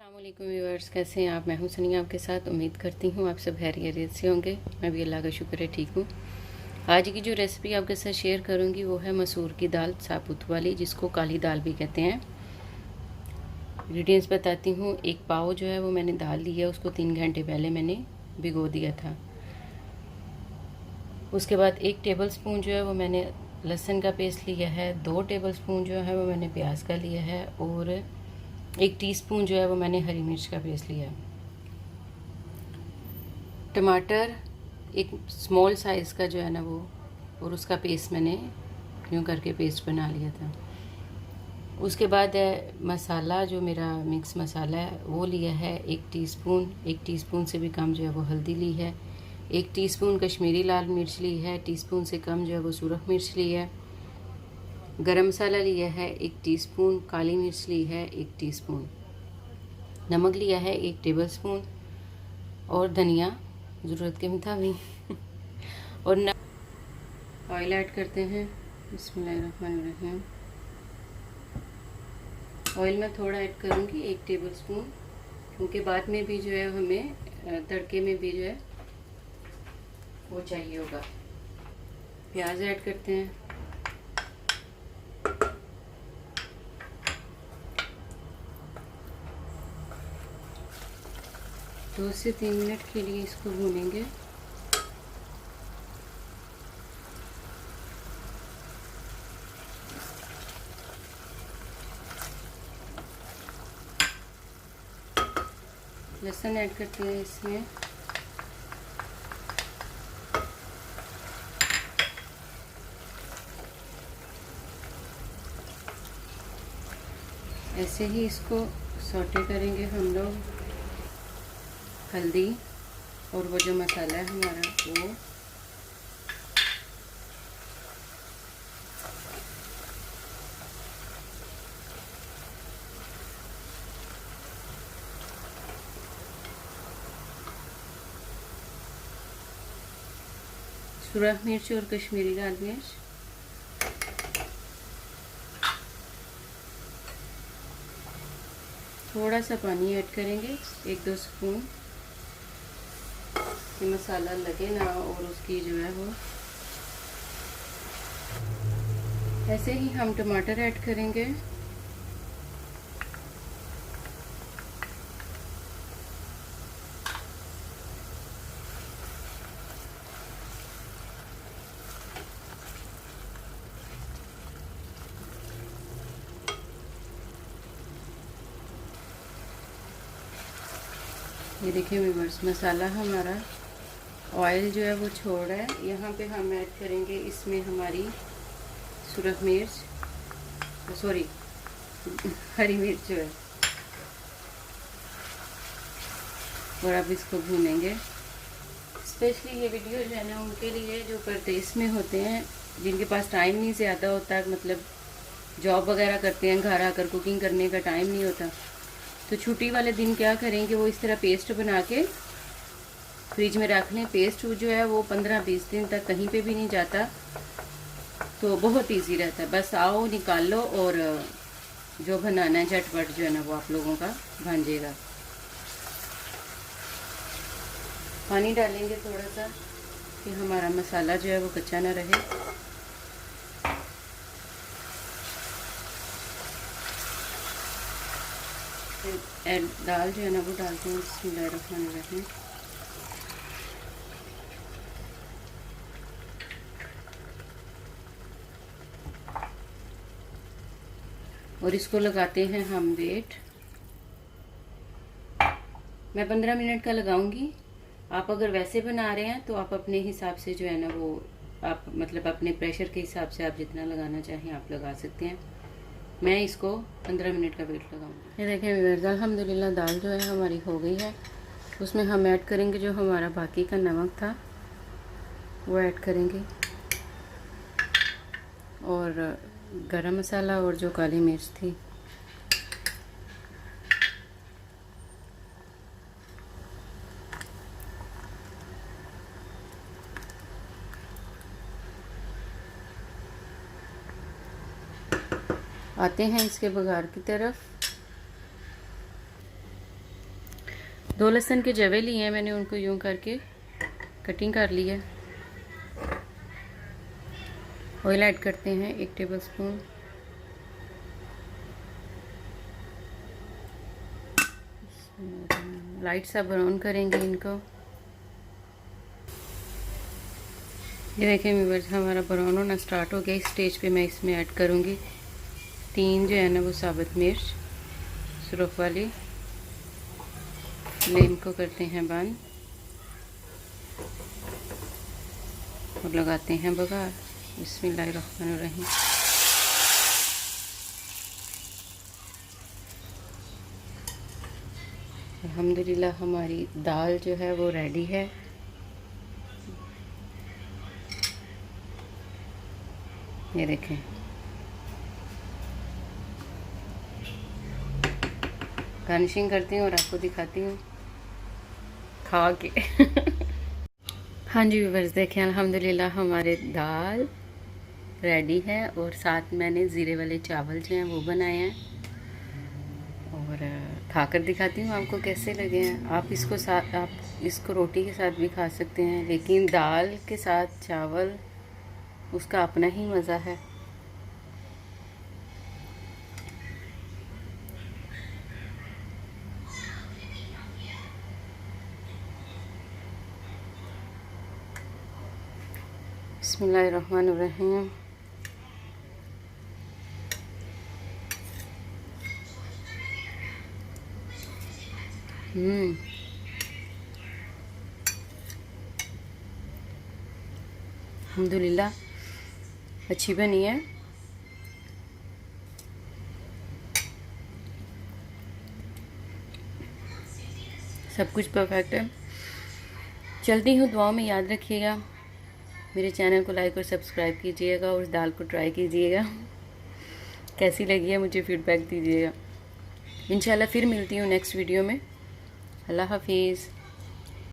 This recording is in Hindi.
अस्सलामुअलैकुम व्यूअर्स, कैसे हैं आप। मैं हूं सनिया आपके साथ। उम्मीद करती हूं आप सब खैरियत से होंगे। मैं भी अल्लाह का शुक्र है ठीक हूं। आज की जो रेसिपी आपके साथ शेयर करूंगी वो है मसूर की दाल साबुत वाली, जिसको काली दाल भी कहते हैं। इंग्रेडिएंट्स बताती हूँ। एक पाव जो है वो मैंने दाल लिया, उसको 3 घंटे पहले मैंने भिगो दिया था। उसके बाद 1 टेबल स्पून जो है वो मैंने लहसुन का पेस्ट लिया है। 2 टेबल स्पून जो है वो मैंने प्याज का लिया है और 1 टीस्पून जो है वो मैंने हरी मिर्च का पेस्ट लिया है। टमाटर एक स्मॉल साइज़ का जो है ना वो, और उसका पेस्ट मैंने यूँ करके पेस्ट बना लिया था। उसके बाद है मसाला, जो मेरा मिक्स मसाला है वो लिया है 1 टीस्पून। 1 टीस्पून से भी कम जो है वो हल्दी ली है। 1 टीस्पून कश्मीरी लाल मिर्च ली है। टीस्पून से कम जो है वो सुरख मिर्च ली है। गरम मसाला लिया है 1 टीस्पून। काली मिर्च ली है 1 टीस्पून। नमक लिया है 1 टेबल स्पून। और धनिया ज़रूरत के मुताबिक और ऑयल ऐड करते हैं। बिस्मिल्लाहिर्रहमानिर्रहीम। ऑयल मैं थोड़ा ऐड करूँगी, 1 टेबल स्पून, क्योंकि बाद में भी जो है हमें तड़के में भी जो है वो चाहिए होगा। प्याज ऐड करते हैं। दो से 3 मिनट के लिए इसको भूनेंगे। लहसुन ऐड करते हैं इसमें। ऐसे ही इसको सौटे करेंगे हम लोग। हल्दी और वो जो मसाला है हमारा वो, सुरख मिर्च और कश्मीरी लाल मिर्च, थोड़ा सा पानी ऐड करेंगे 1-2 स्पून, कि मसाला लगे ना और उसकी जो है वो। ऐसे ही हम टमाटर ऐड करेंगे। ये देखिए व्यूअर्स, मसाला हमारा ऑयल जो है वो छोड़ रहा है। यहाँ पे हम ऐड करेंगे इसमें हमारी सुरख मिर्च, सॉरी हरी मिर्च जो है, और अब इसको भूनेंगे। स्पेशली ये वीडियो जो है ना उनके लिए जो परदेश में होते हैं, जिनके पास टाइम नहीं ज़्यादा होता, मतलब जॉब वगैरह करते हैं, घर आकर कुकिंग करने का टाइम नहीं होता, तो छुट्टी वाले दिन क्या करेंगे, वो इस तरह पेस्ट बना के फ्रिज में रख लें। पेस्ट जो है वो 15-20 दिन तक कहीं पे भी नहीं जाता, तो बहुत इजी रहता है। बस आओ, निकाल लो और जो बनाना है झटपट जो है ना वो आप लोगों का बन जाएगा। पानी डालेंगे थोड़ा सा, कि हमारा मसाला जो है वो कच्चा ना रहे। दाल जो है ना वो डालते हैं। बिस्मिल्लाहिर्रहमानिर्रहीम। और इसको लगाते हैं हम वेट। मैं 15 मिनट का लगाऊंगी। आप अगर वैसे बना रहे हैं तो आप अपने हिसाब से जो है ना वो, आप मतलब अपने प्रेशर के हिसाब से आप जितना लगाना चाहें आप लगा सकते हैं। मैं इसको 15 मिनट का वेट लगाऊंगी। ये देखें व्यूअर्स, अल्हम्दुलिल्लाह दाल जो है हमारी हो गई है। उसमें हम ऐड करेंगे जो हमारा बाकी का नमक था वो ऐड करेंगे, और गरम मसाला और जो काली मिर्च थी। आते हैं इसके बघार की तरफ। 2 लहसुन के जवे लिए हैं मैंने, उनको यूं करके कटिंग कर ली है। ऑयल ऐड करते हैं 1 टेबलस्पून। लाइट सा ब्राउन करेंगे इनको। ये देखें व्यूअर्स, हमारा ब्राउन होना स्टार्ट हो गया। इस स्टेज पे मैं इसमें ऐड करूँगी 3 जो है ना वो साबुत मिर्च सुरख वाली। फ्लेम को करते हैं बंद और लगाते हैं बघार। बिस्मिल्लाहिर्रहमानिर्रहीम। अल्हम्दुलिल्लाह हमारी दाल जो है वो रेडी है। ये देखें, गार्निशिंग करती हूँ और आपको दिखाती हूँ खा के। हाँ जी व्यूअर्स, देखें अल्हम्दुलिल्लाह हमारे दाल रेडी है और साथ मैंने ज़ीरे वाले चावल जो हैं वो बनाए हैं और खाकर दिखाती हूँ आपको कैसे लगे हैं। आप इसको रोटी के साथ भी खा सकते हैं, लेकिन दाल के साथ चावल उसका अपना ही मज़ा है। बिस्मिल्लाहिर्रहमानिर्रहीम। अल्हम्दुलिल्लाह अच्छी बनी है। सब कुछ परफेक्ट है। चलती हूँ, दुआओं में याद रखिएगा। मेरे चैनल को लाइक और सब्सक्राइब कीजिएगा और उस दाल को ट्राई कीजिएगा। कैसी लगी है मुझे फीडबैक दीजिएगा। इंशाल्लाह फिर मिलती हूँ नेक्स्ट वीडियो में। अल्लाह हाफिज़।